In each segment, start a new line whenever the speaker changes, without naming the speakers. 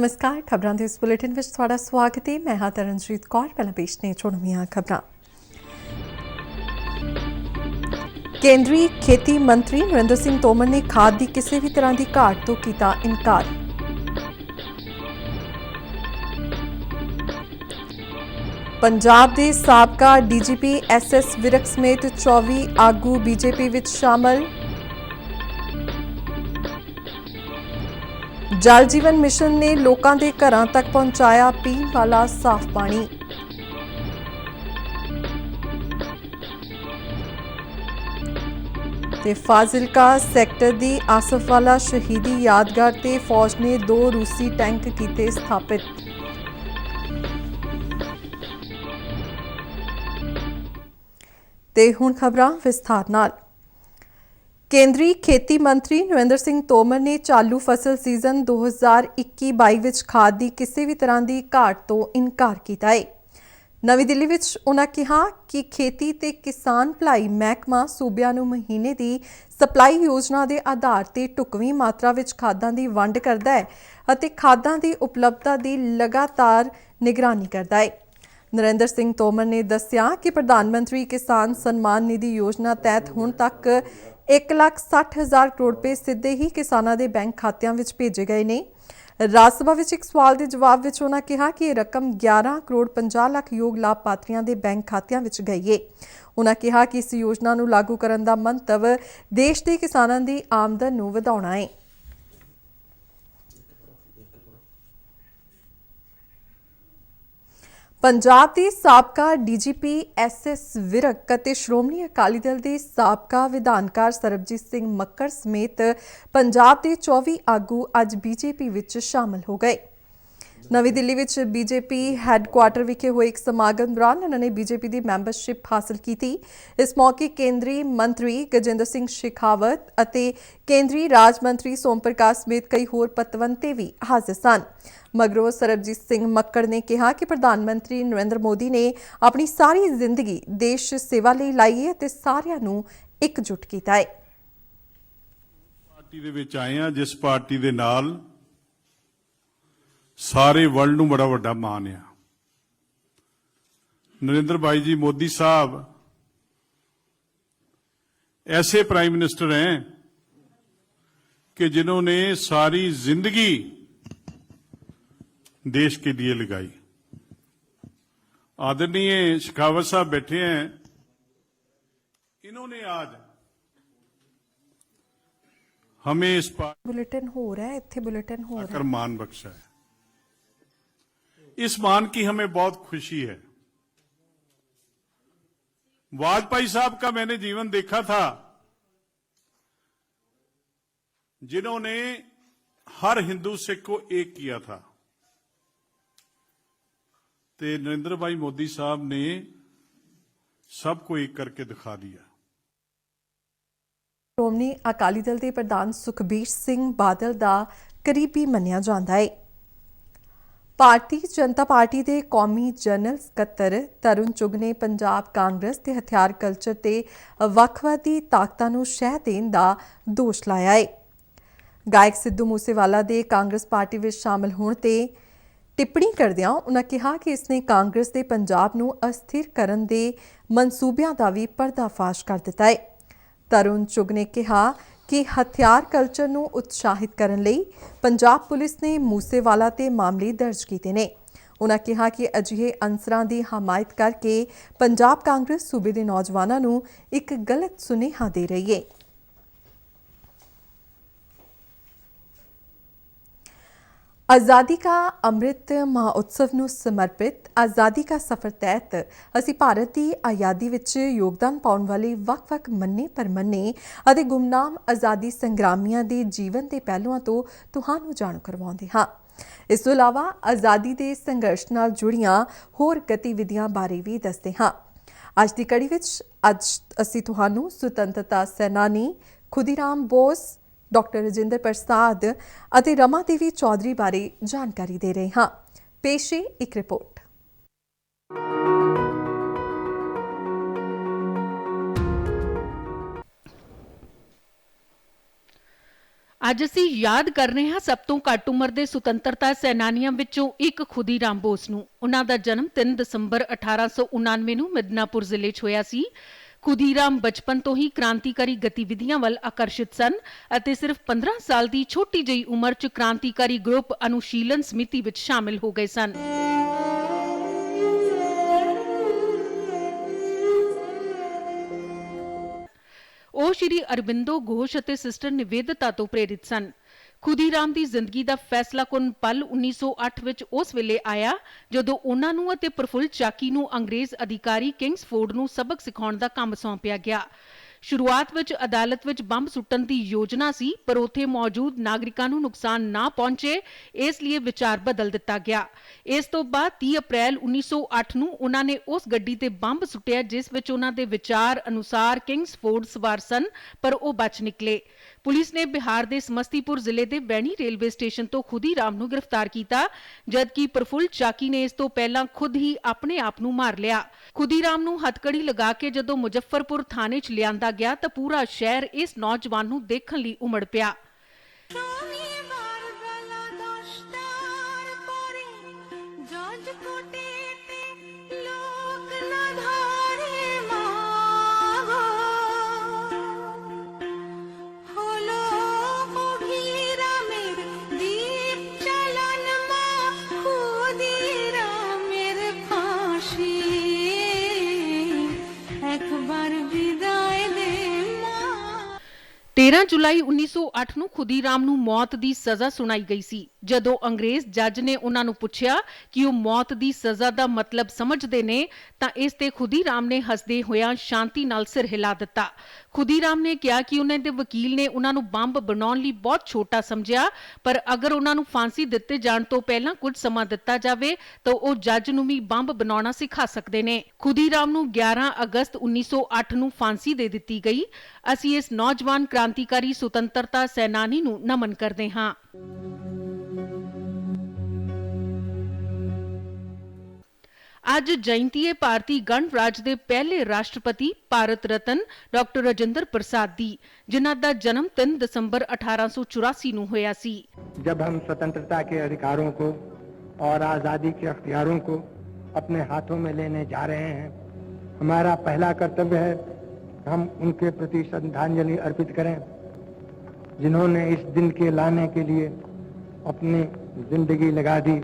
नमस्कार खबरां दे इस बुलेटिन विच तुहाडा स्वागत है। मैं हां तरनजीत कौर। पहला पेश ने चुणवीआं खबरां। केंद्रीय खेती मंत्री नरेंद्र सिंह तोमर ने खाद की किसी भी तरह की घाट तो किया इनकार। पंजाब के साबका डीजीपी SS विरक समेत 24 आगू बीजेपी विच शामिल। जल जीवन मिशन ने लोगों के घरों तक पहुंचाया पीने वाला साफ पानी। ते फाजिलका सैक्टर की आसफवाला शहीदी यादगार ते फौज ने 2 रूसी टैंक किए स्थापित। ते हुण खबरां विस्तार नाल। केंद्रीय खेती मंत्री नरेंद्र सिंह तोमर ने चालू फसल सीजन 2021-22 विच खाद की किसी भी तरह की घाट तो इनकार किया है। नवी दिल्ली विच उन्होंने कहा कि खेती ते किसान भलाई महकमा सूबिਆਂ ਨੂੰ महीने की सप्लाई योजना के आधार ते ढुकवीं मात्रा विच खादां की वंड करता है अते खादां की उपलब्धता की लगातार निगरानी करता है। नरेंद्र सिंह तोमर ने दस्सिया कि प्रधानमंत्री किसान सम्मान निधि योजना तहत हुण तक 1,60,000 करोड़ रुपए सीधे ही किसानां दे बैंक खात्यां विच भेजे गए ने। राज सभा विच एक सवाल के जवाब विच उन्होंने कहा कि यह रकम 11 करोड़ 50 लाख योग लाभपात्रियों के बैंक खात्यां विच गई है। उन्होंने कहा कि इस योजना नूं लागू करन दा मंतव देश के किसानां दी आमदन नूं वधाउणा है। पंजाब के साबका डीजीपी SS विरक अते श्रोमणी अकाली दल के साबका विधानकार सरबजीत सिंह मक्कड़ समेत पंजाब के 24 आगू अज बीजेपी विच शामिल हो गए। नवी दिल्ली विच बीजेपी हैडकुआटर विखे हुए एक समागम दौरान उन्होंने बीजेपी की मैंबरशिप हासिल की थी। इस मौके केंद्रीय मंत्री गजेंद्र सिंह शेखावत अते केंद्रीय राज मंत्री सोम प्रकाश समेत कई होर पतवंते भी हाजिर सन। मगरों सरबजीत सिंह मक्कड़ ने कहा कि प्रधानमंत्री नरेंद्र मोदी ने अपनी सारी जिंदगी देश सेवा लई लाई है ते सारिਆਂ ਨੂੰ एकजुट किया है।
पार्टी दे विच आए हैं जिस पार्टी दे नाल सारे वर्ल्ड ਨੂੰ बड़ा ਵੱਡਾ ਮਾਣ ਆ। नरेंद्र भाई जी मोदी साहब ऐसे प्राइम मिनिस्टर हैं कि जिन्होंने सारी जिंदगी देश के लिए लगाई। आदरणीय शेखावत साहब बैठे हैं, इन्होंने आज हमें इस
बुलेटिन हो रहा है, इत्थे बुलेटिन हो रहा है,
मान बख्शा है। इस मान की हमें बहुत खुशी है। वाजपेयी साहब का मैंने जीवन देखा था, जिन्होंने हर हिंदू सिख को एक किया था। ते नरेंद्र भाई मोदी साहब ने सबको एक करके दिखा दिया।
श्रोमणी अकाली दल के प्रधान सुखबीर सिंह बादल का करीबी मन्निया जाता है। भारतीय जनता पार्टी के कौमी जनरल सकत्तर तरुण चुग ने पंजाब कांग्रेस के हथियार कल्चर ते वक्खवादी ताकतां नूं शह देण दा दोष लाया है। गायक सिद्धू मूसेवाला दे कांग्रेस पार्टी विच शामिल होण ते टिप्पणी करदिआं उन्होंने कहा कि इसने कांग्रेस के पंजाब नूं अस्थिर करन दे मनसूबिਆਂ ਦਾ भी पर्दाफाश कर दिता है। तरुण चुग ने कहा कि हथियार कल्चर नूं उत्साहित करन लई पंजाब पुलिस ने मूसेवाला ते मामले दर्ज कीते ने। उन्होंने कहा कि अजिहे अंसरां दी हमायत करके पंजाब कांग्रेस सूबे दे नौजवानां नूं एक गलत सुनेहा दे रही है। आज़ादी का अमृत महोत्सव ਨੂੰ समर्पित आज़ादी का सफ़र तहत ਅਸੀਂ ਭਾਰਤ ਦੀ ਆਜ਼ਾਦੀ ਵਿੱਚ ਯੋਗਦਾਨ ਪਾਉਣ ਵਾਲੇ ਵੱਖ-ਵੱਖ ਮੰਨੇ ਪਰਮੰਨੇ ਅਤੇ ਗੁਮਨਾਮ ਆਜ਼ਾਦੀ ਸੰਗਰਾਮੀਆਂ ਦੇ ਜੀਵਨ ਦੇ ਪਹਿਲੂਆਂ ਤੋਂ ਤੁਹਾਨੂੰ ਜਾਣੂ ਕਰਵਾਉਂਦੇ ਹਾਂ। ਇਸ ਤੋਂ ਇਲਾਵਾ ਆਜ਼ਾਦੀ ਦੇ ਸੰਘਰਸ਼ ਨਾਲ ਜੁੜੀਆਂ ਹੋਰ ਗਤੀਵਿਧੀਆਂ ਬਾਰੇ ਵੀ ਦੱਸਦੇ ਹਾਂ। ਅੱਜ ਦੀ ਕੜੀ ਵਿੱਚ ਅੱਜ ਅਸੀਂ ਤੁਹਾਨੂੰ ਸੁਤੰਤਰਤਾ ਸੈਨਾਨੀ ਖੁਦੀਰਾਮ ਬੋਸ, डॉक्टर राजेंद्र प्रसाद और रमा देवी चौधरी बारे जानकारी दे रहे हैं। पेश है एक रिपोर्ट।
ਅੱਜ ਅਸੀਂ ਯਾਦ ਕਰ ਰਹੇ ਹਾਂ ਸਭ ਤੋਂ ਘੱਟ ਉਮਰ ਦੇ ਸੁਤੰਤਰਤਾ ਸੈਨਾਨੀਆਂ ਵਿੱਚੋਂ ਇੱਕ ਖੁਦੀਰਾਮ ਬੋਸ ਨੂੰ। ਉਹਨਾਂ ਦਾ ਜਨਮ 3 ਦਸੰਬਰ 1899 ਨੂੰ ਮਿਦਨਾਪੁਰ ਜ਼ਿਲ੍ਹੇ 'ਚ ਹੋਇਆ ਸੀ। ਖੁਦੀਰਾਮ ਬਚਪਨ ਤੋਂ ਹੀ ਕ੍ਰਾਂਤੀਕਾਰੀ ਗਤੀਵਿਧੀਆਂ ਵੱਲ ਆਕਰਸ਼ਿਤ ਸਨ ਅਤੇ ਸਿਰਫ 15 ਸਾਲ ਦੀ ਛੋਟੀ ਜਿਹੀ ਉਮਰ 'ਚ ਕ੍ਰਾਂਤੀਕਾਰੀ ਗਰੁੱਪ ਅਨੁਸ਼ੀਲਨ ਸਮਿਤੀ ਵਿੱਚ ਸ਼ਾਮਿਲ ਹੋ ਗਏ ਸਨ। ਉਹ ਸ਼੍ਰੀ ਅਰਬਿੰਦੋ ਘੋਸ਼ ਅਤੇ ਸਿਸਟਰ ਨਿਵੇਦਤਾ ਤੋਂ ਪ੍ਰੇਰਿਤ ਸਨ। ਖੁਦੀਰਾਮ ਦੀ ਜ਼ਿੰਦਗੀ ਦਾ ਫੈਸਲਾਕੁੰਨ ਪਲ 1908 ਵਿੱਚ ਉਸ ਵੇਲੇ ਆਇਆ ਜਦੋਂ ਉਹਨਾਂ ਨੂੰ ਅਤੇ ਪ੍ਰਫੁੱਲ ਚਾਕੀ ਨੂੰ ਅੰਗਰੇਜ਼ ਅਧਿਕਾਰੀ ਕਿੰਗਸਫੋਰਡ ਨੂੰ ਸਬਕ ਸਿਖਾਉਣ ਦਾ ਕੰਮ ਸੌਂਪਿਆ ਗਿਆ। ਸ਼ੁਰੂਆਤ ਵਿੱਚ ਅਦਾਲਤ ਵਿੱਚ ਬੰਬ ਸੁੱਟਣ ਦੀ ਯੋਜਨਾ ਸੀ, ਪਰ ਉੱਥੇ ਮੌਜੂਦ ਨਾਗਰਿਕਾਂ ਨੂੰ ਨੁਕਸਾਨ ਨਾ ਪਹੁੰਚੇ, ਇਸ ਲਈ ਵਿਚਾਰ ਬਦਲ ਦਿੱਤਾ ਗਿਆ। ਇਸ ਤੋਂ ਬਾਅਦ 30 ਅਪ੍ਰੈਲ 1908 ਨੂੰ ਉਹਨਾਂ ਨੇ ਉਸ ਗੱਡੀ ਤੇ ਬੰਬ ਸੁੱਟਿਆ ਜਿਸ ਵਿੱਚ ਉਹਨਾਂ ਦੇ ਵਿਚਾਰ ਅਨੁਸਾਰ ਕਿੰਗਸਫੋਰਡ ਸਵਾਰ ਸਨ, ਪਰ ਉਹ ਬਚ ਨਿਕਲੇ। ਪੁਲਿਸ ਨੇ ਬਿਹਾਰ ਦੇ ਸਮਸਤੀਪੁਰ ਜ਼ਿਲ੍ਹੇ ਦੇ ਬੈਣੀ ਰੇਲਵੇ ਸਟੇਸ਼ਨ ਤੋਂ ਖੁਦੀਰਾਮ ਨੂੰ ਗ੍ਰਿਫਤਾਰ ਕੀਤਾ, ਜਦਕਿ ਪ੍ਰਫੁੱਲ ਚਾਕੀ ਨੇ ਇਸ ਤੋਂ ਪਹਿਲਾਂ ਖੁਦ ਹੀ ਆਪਣੇ ਆਪ ਨੂੰ ਮਾਰ ਲਿਆ। ਖੁਦੀਰਾਮ ਨੂੰ ਹੱਥਕੜੀ ਲਗਾ ਕੇ ਜਦੋਂ ਮੁਜ਼ੱਫਰਪੁਰ ਥਾਣੇ 'ਚ ਲਿਆਂਦਾ ਗਿਆ ਤਾਂ ਪੂਰਾ ਸ਼ਹਿਰ ਇਸ ਨੌਜਵਾਨ ਨੂੰ ਦੇਖਣ ਲਈ ਉਮੜ ਪਿਆ। तेरह जुलाई 1908 ਨੂੰ ਖੁਦੀਰਾਮ ਨੂੰ ਮੌਤ ਦੀ ਸਜ਼ਾ ਸੁਣਾਈ ਗਈ ਸੀ। ਜਦੋਂ ਅੰਗਰੇਜ਼ ਜੱਜ ਨੇ ਉਹਨਾਂ ਨੂੰ ਪੁੱਛਿਆ ਕਿ ਉਹ ਮੌਤ ਦੀ ਸਜ਼ਾ ਦਾ ਮਤਲਬ ਸਮਝਦੇ ਨੇ ਤਾਂ ਇਸ ਤੇ ਖੁਦੀਰਾਮ ਨੇ ਹੱਸਦੇ ਹੋਇਆਂ ਸ਼ਾਂਤੀ ਨਾਲ ਸਿਰ ਹਿਲਾ ਦਿੱਤਾ। ਖੁਦੀਰਾਮ ਨੇ ਕਿਹਾ ਕਿ ਉਹਨਾਂ ਦੇ ਵਕੀਲ ਨੇ ਉਹਨਾਂ ਨੂੰ ਬੰਬ ਬਣਾਉਣ ਲਈ ਬਹੁਤ ਛੋਟਾ ਸਮਝਿਆ, ਪਰ ਅਗਰ ਉਹਨਾਂ ਨੂੰ ਫਾਂਸੀ ਦਿੱਤੇ ਜਾਣ ਤੋਂ ਪਹਿਲਾਂ ਕੁਝ ਸਮਾਂ ਦਿੱਤਾ ਜਾਵੇ ਤਾਂ ਉਹ ਜੱਜ ਨੂੰ ਵੀ ਬੰਬ ਬਣਾਉਣਾ ਸਿਖਾ ਸਕਦੇ ਨੇ। ਖੁਦੀਰਾਮ ਨੂੰ 11 ਅਗਸਤ 1908 ਨੂੰ ਫਾਂਸੀ ਦੇ ਦਿੱਤੀ ਗਈ। ਅਸੀਂ ਇਸ ਨੌਜਵਾਨ ਕ੍ਰਾਂਤੀਕਾਰੀ ਸੁਤੰਤਰਤਾ ਸੈਨਾਨੀ ਨੂੰ ਨਮਨ ਕਰਦੇ ਹਾਂ। ਅੱਜ ਜਯੰਤੀ ਹੈ ਭਾਰਤੀ ਗਣਰਾਜ ਦੇ ਪਹਿਲੇ ਰਾਸ਼ਟਰਪਤੀ ਭਾਰਤ ਰਤਨ ਡਾਕਟਰ ਰਾਜਿੰਦਰ ਪ੍ਰसाद ਦੀ, ਜਿਨ੍ਹਾਂ ਦਾ ਜਨਮ 3 ਦਸੰਬਰ 1884 ਨੂੰ ਹੋਇਆ ਸੀ।
जब हम स्वतंत्रता के अधिकारों को और आज़ादी के अख्तियारों को अपने हाथों में लेने जा रहे हैं, हमारा पहला कर्तव्य है हम उनके प्रति श्रद्धांजलि अर्पित करें जिन्होंने इस दिन के लाने के लिए अपनी जिंदगी लगा दी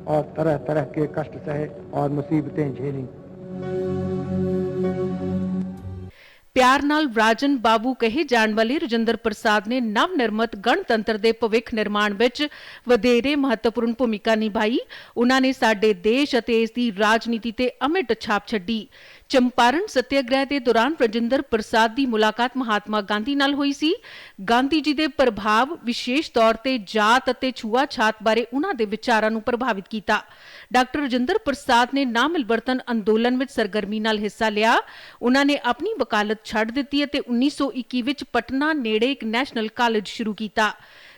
और तरह तरह के कष्ट सहे और मुसीबतें झेली।
ਪਿਆਰ ਨਾਲ ਰਾਜਨ ਬਾਬੂ ਕਹੇ ਜਾਣ ਵਾਲੇ ਰਾਜਿੰਦਰ ਪ੍ਰसाद ਨੇ ਨਵ ਨਿਰਮਿਤ ਗਣਤੰਤਰ ਦੇ ਭਵਿੱਖ ਨਿਰਮਾਣ ਵਿੱਚ ਵਧੇਰੇ ਮਹੱਤਵਪੂਰਨ ਭੂਮਿਕਾ ਨਿਭਾਈ। ਉਹਨਾਂ ਨੇ ਸਾਡੇ ਦੇਸ਼ ਅਤੇ ਇਸ ਦੀ ਰਾਜਨੀਤੀ ਤੇ ਅਮਿਟ ਛਾਪ ਛੱਡੀ। ਚੰਪਾਰਨ ਸੱਤਿਆਗ੍ਰਹਿ ਦੇ ਦੌਰਾਨ ਰਾਜਿੰਦਰ ਪ੍ਰसाद ਦੀ ਮੁਲਾਕਾਤ ਮਹਾਤਮਾ ਗਾਂਧੀ ਨਾਲ ਹੋਈ ਸੀ। ਗਾਂਧੀ ਜੀ ਦੇ ਪ੍ਰਭਾਵ ਵਿਸ਼ੇਸ਼ ਤੌਰ ਤੇ ਜਾਤ ਅਤੇ ਛੂਆ-ਛਾਤ ਬਾਰੇ ਉਹਨਾਂ ਦੇ ਵਿਚਾਰਾਂ ਨੂੰ ਪ੍ਰਭਾਵਿਤ ਕੀਤਾ। ਡਾਕਟਰ ਰਾਜਿੰਦਰ ਪ੍ਰसाद ਨੇ ਨਾ ਮਿਲਵਰਤਨ ਅੰਦੋਲਨ ਵਿੱਚ ਸਰਗਰਮੀ ਨਾਲ ਹਿੱਸਾ ਲਿਆ। ਉਹਨਾਂ ਨੇ ਆਪਣੀ ਵਕਾਲਤ ਛੱਡ ਦਿੱਤੀ ਅਤੇ 1921 ਵਿੱਚ ਪਟਨਾ ਨੇੜੇ ਇੱਕ ਨੈਸ਼ਨਲ ਕਾਲਜ ਸ਼ੁਰੂ ਕੀਤਾ।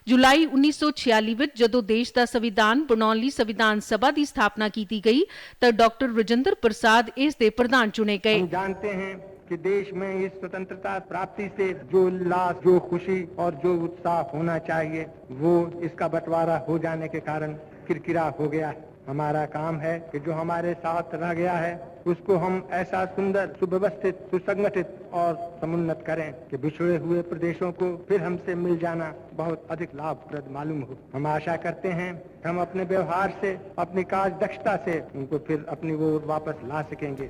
ਜੁਲਾਈ 1946 ਵਿੱਚ ਜਦੋਂ ਦੇਸ਼ ਦਾ ਸੰਵਿਧਾਨ ਬਣਾਉਣ ਲਈ ਸੰਵਿਧਾਨ ਸਭਾ ਦੀ ਸਥਾਪਨਾ ਕੀਤੀ ਗਈ ਤਾਂ ਡਾਕਟਰ ਰਾਜਿੰਦਰ ਪ੍ਰसाद ਇਸ ਦੇ ਪ੍ਰਧਾਨ ਚੁਣੇ ਗਏ।
हम जानते हैं कि देश में इस स्वतंत्रता प्राप्ति से जो उल्लास, जो खुशी और जो उत्साह होना चाहिए वो इसका बंटवारा हो जाने के कारण किरकिरा हो गया है। हमारा काम है कि जो हमारे साथ रह गया है उसको हम ऐसा सुंदर, सुव्यवस्थित, सुसंगठित और समुन्नत करें कि बिछड़े हुए प्रदेशों को फिर हमसे मिल जाना बहुत अधिक लाभप्रद मालूम हो। हम आशा करते हैं कि हम अपने व्यवहार से, अपनी कार्य दक्षता से उनको फिर अपनी ओर वापस ला सकेंगे।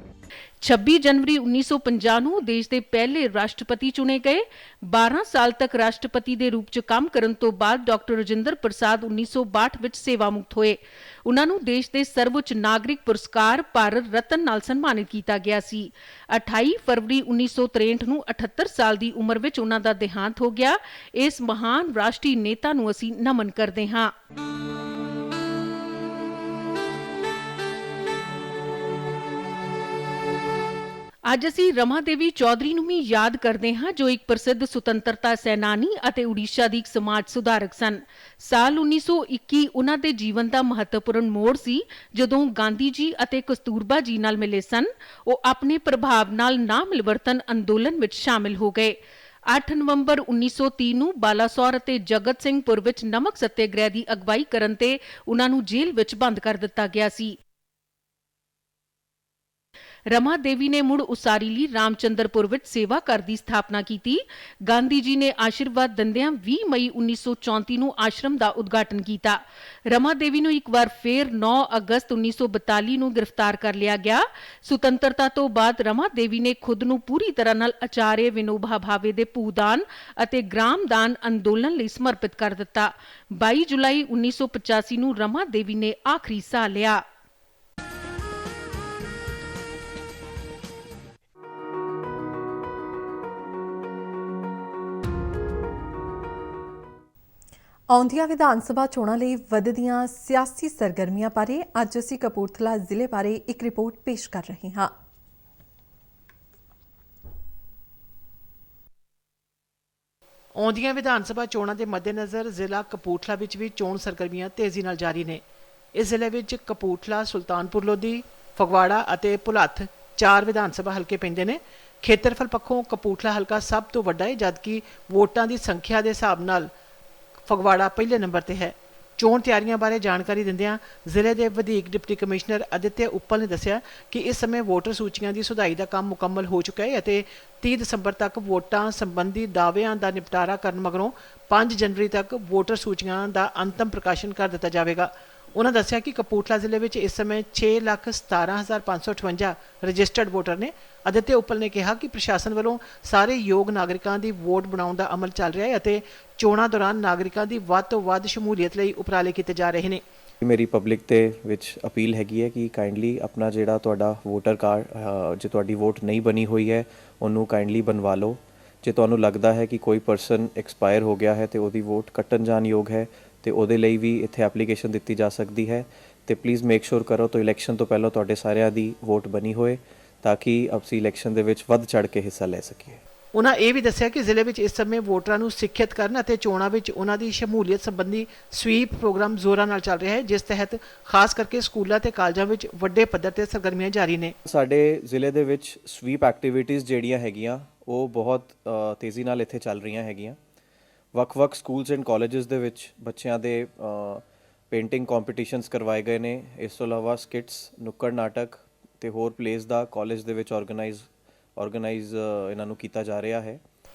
26 जनवरी 1950 ਨੂੰ ਦੇਸ਼ ਦੇ ਪਹਿਲੇ ਰਾਸ਼ਟਰਪਤੀ ਚੁਣੇ ਗਏ। 12 ਸਾਲ ਤੱਕ ਰਾਸ਼ਟਰਪਤੀ ਦੇ ਰੂਪ 'ਚ ਕੰਮ ਕਰਨ ਤੋਂ ਬਾਅਦ ਡਾਕਟਰ ਰਾਜਿੰਦਰ ਪ੍ਰसाद 1962 ਵਿੱਚ ਸੇਵਾ ਮੁਕਤ ਹੋਏ। ਉਹਨਾਂ ਨੂੰ ਦੇਸ਼ ਦੇ ਸਰਵਉੱਚ ਨਾਗਰਿਕ ਪੁਰਸਕਾਰ ਭਾਰਤ ਰਤਨ ਨਾਲ ਸਨਮਾਨਿਤ ਕੀਤਾ ਗਿਆ ਸੀ। 28 ਫਰਵਰੀ 1963 ਨੂੰ 78 ਸਾਲ ਦੀ ਉਮਰ ਵਿੱਚ ਉਹਨਾਂ ਦਾ ਦੇਹਾਂਤ ਹੋ ਗਿਆ। ਇਸ ਮਹਾਨ ਰਾਸ਼ਟਰੀ ਨੇਤਾ ਨੂੰ ਅਸੀਂ ਨਮਨ ਕਰਦੇ ਹਾਂ। ਅੱਜ ਅਸੀਂ ਰਮਾ ਦੇਵੀ ਚੌਧਰੀ ਨੂੰ ਵੀ ਯਾਦ ਕਰਦੇ ਹਾਂ, ਜੋ ਇੱਕ ਪ੍ਰਸਿੱਧ ਸੁਤੰਤਰਤਾ ਸੈਨਾਨੀ ਅਤੇ ਉੜੀਸਾ ਦੀ ਇੱਕ ਸਮਾਜ ਸੁਧਾਰਕ ਸਨ। ਸਾਲ 1921 ਉਹਨਾਂ ਦੇ ਜੀਵਨ ਦਾ ਮਹੱਤਵਪੂਰਨ ਮੋੜ ਸੀ ਜਦੋਂ ਗਾਂਧੀ ਜੀ ਅਤੇ ਕਸਤੂਰਬਾ ਜੀ ਨਾਲ ਮਿਲੇ ਸਨ। ਉਹ ਆਪਣੇ ਪ੍ਰਭਾਵ ਨਾਲ ਨਾ ਮਿਲਵਰਤਨ ਅੰਦੋਲਨ ਵਿੱਚ ਸ਼ਾਮਿਲ ਹੋ ਗਏ। 8 ਨਵੰਬਰ 1930 ਨੂੰ ਬਾਲਾਸੌਰ ਅਤੇ ਜਗਤ ਸਿੰਘਪੁਰ ਵਿੱਚ ਨਮਕ ਸੱਤਿਆਗ੍ਰਹਿ ਦੀ ਅਗਵਾਈ ਕਰਨ ਤੇ ਉਨ੍ਹਾਂ ਨੂੰ ਜੇਲ੍ਹ ਵਿੱਚ ਬੰਦ ਕਰ ਦਿੱਤਾ ਗਿਆ ਸੀ। रमा देवी ने मुड़ उसारी ਲਈ ਰਾਮਚੰਦਰਪੁਰ ਵਿੱਚ ਸੇਵਾ ਘਰ ਦੀ ਸਥਾਪਨਾ ਕੀਤੀ। ਗਾਂਧੀ ਜੀ ਨੇ ਆਸ਼ੀਰਵਾਦ ਦਿੰਦਿਆਂ 20 ਮਈ 1934 ਨੂੰ ਆਸ਼ਰਮ ਦਾ ਉਦਘਾਟਨ ਕੀਤਾ। रमा देवी ਨੂੰ ਇੱਕ ਵਾਰ ਫੇਰ 9 ਅਗਸਤ 1942 ਨੂੰ ਗ੍ਰਿਫਤਾਰ ਕਰ ਲਿਆ ਗਿਆ। ਸੁਤੰਤਰਤਾ ਤੋਂ ਬਾਅਦ रमा देवी ਨੇ ਖੁਦ ਨੂੰ ਪੂਰੀ ਤਰ੍ਹਾਂ ਨਾਲ ਆਚਾਰਯ ਵਿਨੋਬਾ ਭਾਵੇ ਦੇ ਭੂਦਾਨ ਅਤੇ ਗ੍ਰਾਮਦਾਨ ਅੰਦੋਲਨ ਲਈ ਸਮਰਪਿਤ ਕਰ ਦਿੱਤਾ। 22 ਜੁਲਾਈ 1985 ਨੂੰ रमा देवी ਨੇ ਆਖਰੀ ਸਾਹ ਲਿਆ।
ਆਉਂਦੀਆਂ ਵਿਧਾਨ ਸਭਾ ਚੋਣਾਂ ਲਈ ਵਧਦੀਆਂ ਸਿਆਸੀ ਸਰਗਰਮੀਆਂ ਬਾਰੇ ਅੱਜ ਅਸੀਂ ਕਪੂਰਥਲਾ ਜ਼ਿਲ੍ਹੇ ਬਾਰੇ ਇੱਕ ਰਿਪੋਰਟ ਪੇਸ਼ ਕਰ ਰਹੇ ਹਾਂ।
ਆਉਂਦੀਆਂ ਵਿਧਾਨ ਸਭਾ ਚੋਣਾਂ ਦੇ ਮੱਦੇਨਜ਼ਰ ਜ਼ਿਲ੍ਹਾ ਕਪੂਰਥਲਾ ਵਿੱਚ ਵੀ ਚੋਣ ਸਰਗਰਮੀਆਂ ਤੇਜ਼ੀ ਨਾਲ ਜਾਰੀ ਨੇ। ਇਸ ਜ਼ਿਲ੍ਹੇ ਵਿੱਚ ਕਪੂਰਥਲਾ, ਸੁਲਤਾਨਪੁਰ ਲੋਧੀ, ਫਗਵਾੜਾ ਅਤੇ ਭੁਲੱਥ 4 ਵਿਧਾਨ ਸਭਾ ਹਲਕੇ ਪੈਂਦੇ ਨੇ। ਖੇਤਰਫਲ ਪੱਖੋਂ ਕਪੂਰਥਲਾ ਹਲਕਾ ਸਭ ਤੋਂ ਵੱਡਾ ਹੈ, ਜਦਕਿ ਵੋਟਾਂ ਦੀ ਸੰਖਿਆ ਦੇ ਹਿਸਾਬ ਨਾਲ ਫਗਵਾੜਾ ਪਹਿਲੇ ਨੰਬਰ ਤੇ ਹੈ। ਚੋਣ ਤਿਆਰੀਆਂ ਬਾਰੇ ਜਾਣਕਾਰੀ ਦਿੰਦਿਆਂ ਜ਼ਿਲ੍ਹੇ ਦੇ ਵਧੀਕ ਡਿਪਟੀ ਕਮਿਸ਼ਨਰ ਅਦਿੱਤਿਆ ਉੱਪਲ ਨੇ ਦੱਸਿਆ ਕਿ ਇਸ ਸਮੇਂ ਵੋਟਰ ਸੂਚੀਆਂ ਦੀ ਸੁਧਾਈ ਦਾ ਕੰਮ ਮੁਕੰਮਲ ਹੋ ਚੁੱਕਾ ਹੈ ਅਤੇ 30 ਦਸੰਬਰ ਤੱਕ ਵੋਟਾਂ ਸੰਬੰਧੀ ਦਾਅਵਿਆਂ ਦਾ ਨਿਪਟਾਰਾ ਕਰਨ ਮਗਰੋਂ 5 ਜਨਵਰੀ ਤੱਕ ਵੋਟਰ ਸੂਚੀਆਂ ਦਾ ਅੰਤਮ ਪ੍ਰਕਾਸ਼ਨ ਕਰ ਦਿੱਤਾ ਜਾਵੇਗਾ। ਉਹਨਾਂ ਦੱਸਿਆ ਕਿ ਕਪੂਰਥਲਾ ਜ਼ਿਲ੍ਹੇ ਵਿੱਚ ਇਸ ਸਮੇਂ 6,17,558 ਰਜਿਸਟਰਡ ਵੋਟਰ ਨੇ। ਅਦਿੱਤਿਆ ਉੱਪਲ ਨੇ ਕਿਹਾ ਕਿ ਪ੍ਰਸ਼ਾਸਨ ਵੱਲੋਂ ਸਾਰੇ ਯੋਗ ਨਾਗਰਿਕਾਂ ਦੀ ਵੋਟ ਬਣਾਉਣ ਦਾ ਅਮਲ ਚੱਲ ਰਿਹਾ ਹੈ ਅਤੇ ਚੋਣਾਂ ਦੌਰਾਨ ਨਾਗਰਿਕਾਂ ਦੀ ਵੱਧ ਤੋਂ ਵੱਧ ਸ਼ਮੂਲੀਅਤ ਲਈ ਉਪਰਾਲੇ ਕੀਤੇ ਜਾ ਰਹੇ ਨੇ।
ਮੇਰੀ ਪਬਲਿਕ ਤੇ ਵਿੱਚ ਅਪੀਲ ਹੈਗੀ ਹੈ ਕਿ ਕਾਈਂਡਲੀ ਆਪਣਾ ਜਿਹੜਾ ਤੁਹਾਡਾ ਵੋਟਰ ਕਾਰਡ ਜੇ ਤੁਹਾਡੀ ਵੋਟ ਨਹੀਂ ਬਣੀ ਹੋਈ ਹੈ ਉਹਨੂੰ ਕਾਈਂਡਲੀ ਬਣਵਾ ਲਓ। ਜੇ ਤੁਹਾਨੂੰ ਲੱਗਦਾ ਹੈ ਕਿ ਕੋਈ ਪਰਸਨ ਐਕਸਪਾਇਰ ਹੋ ਗਿਆ ਹੈ ਤੇ ਉਹਦੀ ਵੋਟ ਕੱਟਣ ਜਾਣ ਯੋਗ ਹੈ ਤੇ ਉਹਦੇ ਲਈ ਵੀ ਇੱਥੇ ਐਪਲੀਕੇਸ਼ਨ ਦਿੱਤੀ ਜਾ ਸਕਦੀ ਹੈ ਤੇ ਪਲੀਜ਼ ਮੇਕ ਸ਼ੋਰ ਕਰੋ ਤਾਂ ਇਲੈਕਸ਼ਨ ਤੋਂ ਪਹਿਲਾਂ ਤੁਹਾਡੇ ਸਾਰਿਆਂ ਦੀ ਵੋਟ ਬਣੀ ਹੋਏ ਤਾਂ ਕਿ ਅਸੀਂ ਇਲੈਕਸ਼ਨ ਦੇ ਵਿੱਚ ਵੱਧ ਚੜ੍ਹ ਕੇ ਹਿੱਸਾ ਲੈ ਸਕੀਏ।
ਉਹਨਾਂ ਇਹ ਵੀ ਦੱਸਿਆ ਕਿ ਜ਼ਿਲ੍ਹੇ ਵਿੱਚ ਇਸ ਸਮੇਂ ਵੋਟਰਾਂ ਨੂੰ ਸਿੱਖਿਅਤ ਕਰਨ ਅਤੇ ਚੋਣਾਂ ਵਿੱਚ ਉਹਨਾਂ ਦੀ ਸ਼ਮੂਲੀਅਤ ਸੰਬੰਧੀ ਸਵੀਪ ਪ੍ਰੋਗਰਾਮ ਜ਼ੋਰਾਂ ਨਾਲ ਚੱਲ ਰਿਹਾ ਹੈ, ਜਿਸ ਤਹਿਤ ਖਾਸ ਕਰਕੇ ਸਕੂਲਾਂ ਤੇ ਕਾਲਜਾਂ ਵਿੱਚ ਵੱਡੇ ਪੱਧਰ ਤੇ ਸਰਗਰਮੀਆਂ ਜਾਰੀ ਨੇ।
ਸਾਡੇ ਜ਼ਿਲ੍ਹੇ ਦੇ ਵਿੱਚ ਸਵੀਪ ਐਕਟੀਵਿਟੀਜ਼ ਜਿਹੜੀਆਂ ਹੈਗੀਆਂ ਉਹ ਬਹੁਤ ਤੇਜ਼ੀ ਨਾਲ ਇੱਥੇ ਚੱਲ ਰਹੀਆਂ ਹੈਗੀਆਂ। ਵੱਖ-ਵੱਖ ਸਕੂਲਸ ਐਂਡ ਕਾਲਜਸ ਦੇ ਵਿੱਚ ਬੱਚਿਆਂ ਦੇ ਪੇਂਟਿੰਗ ਕੰਪੀਟੀਸ਼ਨਸ ਕਰਵਾਏ ਗਏ ਨੇ। ਇਸ ਤੋਂ ਇਲਾਵਾ ਸਕਿਟਸ, ਨੁੱਕੜ ਨਾਟਕ ਤੇ ਹੋਰ ਪਲੇਸ ਦਾ ਕਾਲਜ ਦੇ ਵਿੱਚ ਆਰਗੇਨਾਈਜ਼ ਇਹਨਾਂ ਨੂੰ ਕੀਤਾ ਜਾ ਰਿਹਾ ਹੈ।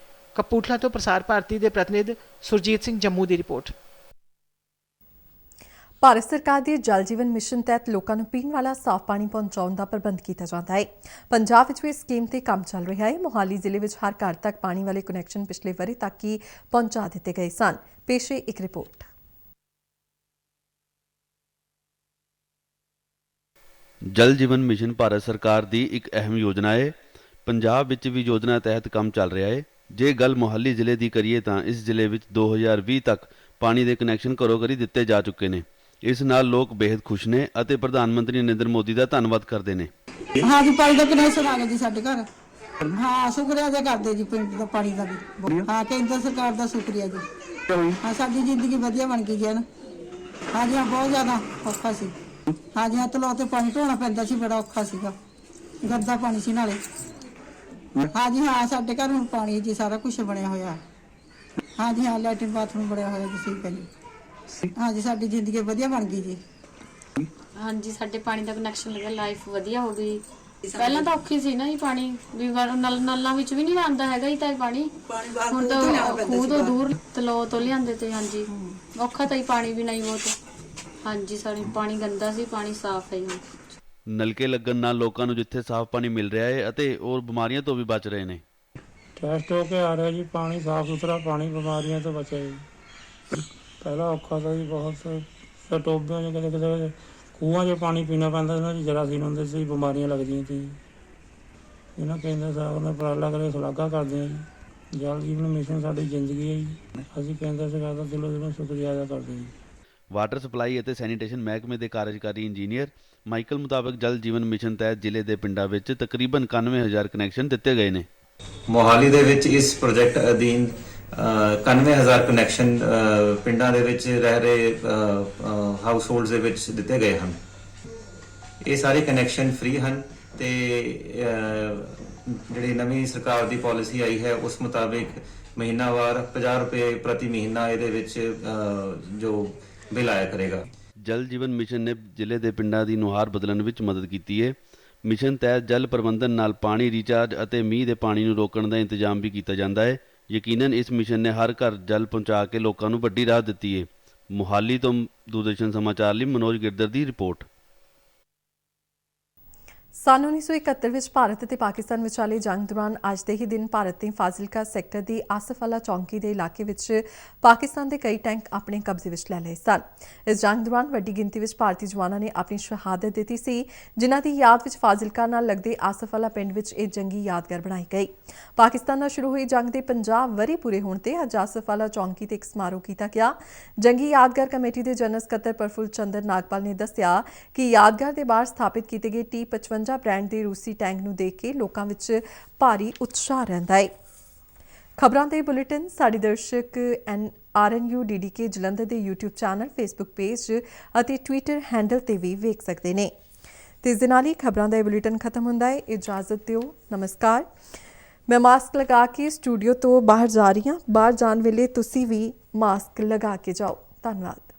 ਕਪੂਰਥਲਾ ਤੋਂ ਪ੍ਰਸਾਰ ਭਾਰਤੀ ਦੇ ਪ੍ਰਤੀਨਿਧ ਸੁਰਜੀਤ ਸਿੰਘ ਜੰਮੂ ਦੀ ਰਿਪੋਰਟ।
ਭਾਰਤ ਸਰਕਾਰ ਦੇ ਜਲ ਜੀਵਨ ਮਿਸ਼ਨ ਤਹਿਤ ਲੋਕਾਂ ਨੂੰ ਪੀਣ ਵਾਲਾ ਸਾਫ਼ ਪਾਣੀ ਪਹੁੰਚਾਉਣ ਦਾ ਪ੍ਰਬੰਧ ਕੀਤਾ ਜਾਂਦਾ ਹੈ। ਪੰਜਾਬ ਵਿੱਚ ਵੀ ਇਸ ਸਕੀਮ ਤੇ ਕੰਮ ਚੱਲ ਰਿਹਾ ਹੈ। ਮੋਹਾਲੀ ਜ਼ਿਲ੍ਹੇ ਵਿੱਚ ਹਰ ਘਰ ਤੱਕ ਪਾਣੀ ਵਾਲੇ ਕਨੈਕਸ਼ਨ ਪਿਛਲੇ ਵਰ੍ਹੇ ਤੱਕ ਹੀ ਪਹੁੰਚਾ ਦਿੱਤੇ ਗਏ ਸਨ। ਪੇਸ਼ ਹੈ ਇੱਕ ਰਿਪੋਰਟ।
ਜਲ ਜੀਵਨ ਮਿਸ਼ਨ ਭਾਰਤ ਸਰਕਾਰ ਦੀ ਇੱਕ ਅਹਿਮ ਯੋਜਨਾ ਹੈ। ਪੰਜਾਬ ਵਿੱਚ ਵੀ ਯੋਜਨਾ ਤਹਿਤ ਕੰਮ ਚੱਲ ਰਿਹਾ ਹੈ। ਜੇ ਗੱਲ ਮੋਹਾਲੀ ਜ਼ਿਲ੍ਹੇ ਦੀ ਕਰੀਏ ਤਾਂ ਇਸ ਜ਼ਿਲ੍ਹੇ ਵਿੱਚ 2020 ਤੱਕ ਪਾਣੀ ਦੇ ਕਨੈਕਸ਼ਨ ਘਰੋ-ਘਰੀ ਦਿੱਤੇ ਜਾ ਚੁੱਕੇ ਨੇ। ਇਸ ਨਾਲ ਲੋਕ ਬੇहद ਖੁਸ਼ ਨੇ ਅਤੇ ਪ੍ਰਧਾਨ ਮੰਤਰੀ ਨਰਿੰਦਰ ਮੋਦੀ ਦਾ ਧੰਨਵਾਦ ਕਰਦੇ ਨੇ।
ਹਾਂ ਜੀ, ਪਾਣੀ ਦਾ ਕਨੈਕਸ਼ਨ ਆ ਗਿਆ ਜੀ ਸਾਡੇ ਘਰ। ਹਾਂ, ਸ਼ੁਕਰੀਆ ਅਦਾ ਕਰਦੇ ਜੀ ਪਿੰਡ ਦਾ ਪਾਣੀ ਦਾ ਵੀ। ਹਾਂ, ਕੇਂਦਰ ਸਰਕਾਰ ਦਾ ਸ਼ੁਕਰੀਆ ਜੀ। ਹਾਂ, ਸਾਡੀ ਜ਼ਿੰਦਗੀ ਵਧੀਆ ਬਣ ਗਈ ਜੀ ਨਾ। ਹਾਂ ਜੀ, ਬਹੁਤ ਜ਼ਿਆਦਾ ਔਖਾ ਸੀ। ਹਾਂ ਜੀ, ਤਲਾਅ ਤੇ ਪਾਣੀ ਢੋਣਾ ਪੈਂਦਾ ਸੀ, ਬੜਾ ਔਖਾ ਸੀਗਾ। ਗੰਦਾ ਪਾਣੀ ਸੀ ਨਾਲੇ। ਹਾਂ ਜੀ, ਹਾਂ ਸਾਡੇ ਘਰ ਹੁਣ ਪਾਣੀ ਜੀ ਸਾਰਾ ਕੁਝ ਬਣਿਆ ਹੋਇਆ। ਹਾਂ ਜੀ, ਹਾਂ ਲੈਟਰਿਨ ਬਾਥਰੂਮ ਬਣਿਆ ਹੋਇਆ ਜੀ ਸਹੀ ਪਹਿਲੇ। ਹਾਂ ਜੀ, ਸਾਡੀ ਜ਼ਿੰਦਗੀ ਵਧੀਆ ਬਣ ਗਈ ਜੀ।
ਹਾਂ ਜੀ, ਸਾਡੇ ਪਾਣੀ ਦਾ ਕਨੈਕਸ਼ਨ ਲੱਗਿਆ, ਲਾਈਫ ਵਧੀਆ ਹੋ ਗਈ। ਪਹਿਲਾਂ ਤਾਂ ਔਖੀ ਸੀ ਨਾ ਜੀ ਪਾਣੀ ਵੀ, ਨਲਾਂ ਵਿੱਚ ਵੀ ਨਹੀਂ ਆਉਂਦਾ ਹੈਗਾ ਜੀ ਤਾਂ ਪਾਣੀ। ਹੁਣ ਤਾਂ ਖੂਹ ਤੋਂ ਦੂਰ ਤਲਾਅ ਤੋਂ ਲਿਆਂਦੇ ਤੇ। ਹਾਂ ਜੀ, ਔਖਾ ਤਾਂ ਹੀ ਪਾਣੀ ਵੀ ਨਹੀਂ ਬਹੁਤ। ਹਾਂ ਜੀ, ਸਾਡੇ ਪਾਣੀ ਗੰਦਾ ਸੀ, ਪਾਣੀ ਸਾਫ਼ ਹੈ ਜੀ।
ਨਲਕੇ ਲੱਗਣ ਨਾਲ ਲੋਕਾਂ ਨੂੰ ਜਿੱਥੇ ਸਾਫ਼ ਪਾਣੀ ਮਿਲ ਰਿਹਾ ਹੈ ਅਤੇ ਉਹ ਬਿਮਾਰੀਆਂ ਤੋਂ ਵੀ ਬਚ ਰਹੇ ਨੇ।
ਟੈਸਟ ਹੋ ਕੇ ਆ ਰਿਹਾ ਜੀ, ਪਾਣੀ ਸਾਫ਼ ਸੁਥਰਾ ਪਾਣੀ, ਬਿਮਾਰੀਆਂ ਤੋਂ ਬਚਿਆ ਜੀ। ਪਹਿਲਾਂ ਔਖਾ ਤਾਂ ਜੀ ਬਹੁਤ। ਟੋਬਿਆਂ 'ਚ ਕਿਤੇ ਖੂਹਾਂ 'ਚ ਪਾਣੀ ਪੀਣਾ ਪੈਂਦਾ, ਇਹਨਾਂ 'ਚ ਜਰਾਸੀਮ ਹੁੰਦੇ ਸੀ, ਬਿਮਾਰੀਆਂ ਲੱਗਦੀਆਂ ਸੀ। ਇਹਨਾਂ ਕੇਂਦਰ ਸਾਹਿਬ ਨੇ ਉਪਰਾਲਾ ਕਰੇ, ਸ਼ਲਾਘਾ ਕਰਦੇ ਹਾਂ ਜੀ। ਜਲ ਜੀਵਨ ਮਿਸ਼ਨ ਸਾਡੀ ਜ਼ਿੰਦਗੀ ਹੈ ਜੀ। ਅਸੀਂ ਕੇਂਦਰ ਸਰਕਾਰ ਦਾ ਦਿਲੋਂ ਸ਼ੁਕਰੀਆ ਅਦਾ ਕਰਦੇ ਹਾਂ ਜੀ।
ਵਾਟਰ ਸਪਲਾਈ ਅਤੇ ਸੈਨੀਟੇਸ਼ਨ ਮਹਿਕਮੇ ਦੇ ਕਾਰਜਕਾਰੀ ਇੰਜੀਨੀਅਰ ਮਾਈਕਲ ਮੁਤਾਬਕ ਜਲ ਜੀਵਨ ਮਿਸ਼ਨ ਤਹਿਤ ਜ਼ਿਲ੍ਹੇ ਦੇ ਪਿੰਡਾਂ ਵਿੱਚ ਤਕਰੀਬਨ 91,000 ਕਨੈਕਸ਼ਨ ਦਿੱਤੇ ਗਏ ਨੇ।
ਮੋਹਾਲੀ ਦੇ ਵਿੱਚ ਇਸ ਪ੍ਰੋਜੈਕਟ ਅਧੀਨ 91,000 ਕਨੈਕਸ਼ਨ ਪਿੰਡਾਂ ਦੇ ਵਿੱਚ ਰਹਿ ਰਹੇ ਹਾਊਸ ਹੋਲਡਸ ਦੇ ਵਿੱਚ ਦਿੱਤੇ ਗਏ ਹਨ। ਇਹ ਸਾਰੇ ਕਨੈਕਸ਼ਨ ਫ੍ਰੀ ਹਨ ਤੇ ਜਿਹੜੀ ਨਵੀਂ ਸਰਕਾਰ ਦੀ ਪਾਲਿਸੀ ਆਈ ਹੈ ਉਸ ਮੁਤਾਬਿਕ ਮਹੀਨਾਵਾਰ 50 ਰੁਪਏ ਪ੍ਰਤੀ ਮਹੀਨਾ ਇਹਦੇ ਵਿੱਚ ਜੋ ਬਿੱਲ ਆਇਆ ਕਰੇਗਾ।
ਜਲ ਜੀਵਨ ਮਿਸ਼ਨ ਨੇ ਜ਼ਿਲ੍ਹੇ ਦੇ ਪਿੰਡਾਂ ਦੀ ਨੁਹਾਰ ਬਦਲਣ ਵਿੱਚ ਮਦਦ ਕੀਤੀ ਹੈ। ਮਿਸ਼ਨ ਤਹਿਤ ਜਲ ਪ੍ਰਬੰਧਨ ਨਾਲ ਪਾਣੀ ਰੀਚਾਰਜ ਅਤੇ ਮੀਂਹ ਦੇ ਪਾਣੀ ਨੂੰ ਰੋਕਣ ਦਾ ਇੰਤਜ਼ਾਮ ਵੀ ਕੀਤਾ ਜਾਂਦਾ ਹੈ। ਯਕੀਨਨ ਇਸ ਮਿਸ਼ਨ ਨੇ ਹਰ ਘਰ ਜਲ ਪਹੁੰਚਾ ਕੇ ਲੋਕਾਂ ਨੂੰ ਵੱਡੀ ਰਾਹਤ ਦਿੱਤੀ ਹੈ। ਮੁਹਾਲੀ ਤੋਂ ਦੂਰਦਰਸ਼ਨ ਸਮਾਚਾਰ ਲਈ ਮਨੋਜ ਗਿਰਦਰ ਦੀ ਰਿਪੋਰਟ।
ਸੰਨ 1971 ਵਿੱਚ ਭਾਰਤ ਅਤੇ ਪਾਕਿਸਤਾਨ ਵਿਚਾਲੇ ਜੰਗ ਦੌਰਾਨ ਅੱਜ ਦੇ ਹੀ ਦਿਨ ਭਾਰਤ ਨੇ ਫਾਜ਼ਿਲਕਾ ਸੈਕਟਰ ਦੀ ਆਸਫ-ਵਾਲਾ ਚੌਂਕੀ ਦੇ ਇਲਾਕੇ ਵਿੱਚ ਪਾਕਿਸਤਾਨ ਦੇ ਕਈ ਟੈਂਕ ਆਪਣੇ ਕਬਜ਼ੇ ਵਿੱਚ ਲੈ ਲਏ ਸਨ। ਇਸ ਜੰਗ ਦੌਰਾਨ ਵੱਡੀ ਗਿਣਤੀ ਵਿੱਚ ਭਾਰਤੀ ਜਵਾਨਾਂ ਨੇ ਆਪਣੀ ਸ਼ਹਾਦਤ ਦਿੱਤੀ ਸੀ, ਜਿਨ੍ਹਾਂ ਦੀ ਯਾਦ ਵਿੱਚ ਫਾਜ਼ਿਲਕਾ ਨਾਲ ਲੱਗਦੇ ਆਸਫ-ਵਾਲਾ ਪਿੰਡ ਵਿੱਚ ਇਹ ਜੰਗੀ ਯਾਦਗਾਰ ਬਣਾਈ ਗਈ। ਪਾਕਿਸਤਾਨ ਨਾਲ ਸ਼ੁਰੂ ਹੋਈ ਜੰਗ ਦੇ 50 ਵਰ੍ਹੇ ਪੂਰੇ ਹੋਣ ਤੇ ਅੱਜ ਆਸਫ-ਵਾਲਾ ਚੌਂਕੀ ਤੇ ਇੱਕ ਸਮਾਰੋਹ ਕੀਤਾ ਗਿਆ। ਜੰਗੀ ਯਾਦਗਾਰ ਕਮੇਟੀ ਦੇ ਜਨਰਲ ਸਕੱਤਰ ਪ੍ਰਫੁੱਲ ਚੰਦਰ ਨਾਗਪਾਲ ਨੇ ਦੱਸਿਆ ਕਿ ਯਾਦਗਾਰ ਦੇ ਬਾਹਰ ਸਥਾਪਿਤ ਕੀਤੇ ਗਏ T-55 ਬ੍ਰਾਂਡ ਦੇ ਰੂਸੀ ਟੈਂਕ ਨੂੰ ਦੇਖ ਕੇ ਲੋਕਾਂ ਵਿੱਚ ਭਾਰੀ ਉਤਸ਼ਾਹ ਰਹਿੰਦਾ ਹੈ। ਖਬਰਾਂ ਦੇ ਬੁਲੇਟਿਨ ਸਾਡੇ ਦਰਸ਼ਕ RNU DDK ਜਲੰਧਰ ਦੇ YouTube ਚੈਨਲ, Facebook ਪੇਜ ਅਤੇ Twitter ਹੈਂਡਲ ਤੇ ਵੀ ਵੇਖ ਸਕਦੇ ਨੇ। ਤੇ ਇਸ ਦੇ ਨਾਲ ਹੀ ਖਬਰਾਂ ਦਾ ਇਹ ਬੁਲੇਟਿਨ ਖਤਮ ਹੁੰਦਾ ਹੈ। ਇਜਾਜ਼ਤ ਦਿਓ, ਨਮਸਕਾਰ। ਮੈਂ ਮਾਸਕ ਲਗਾ ਕੇ ਸਟੂਡੀਓ ਤੋਂ ਬਾਹਰ ਜਾ ਰਹੀ ਹਾਂ। ਬਾਹਰ ਜਾਣ ਵੇਲੇ ਤੁਸੀਂ ਵੀ ਮਾਸਕ ਲਗਾ ਕੇ ਜਾਓ। ਧੰਨਵਾਦ।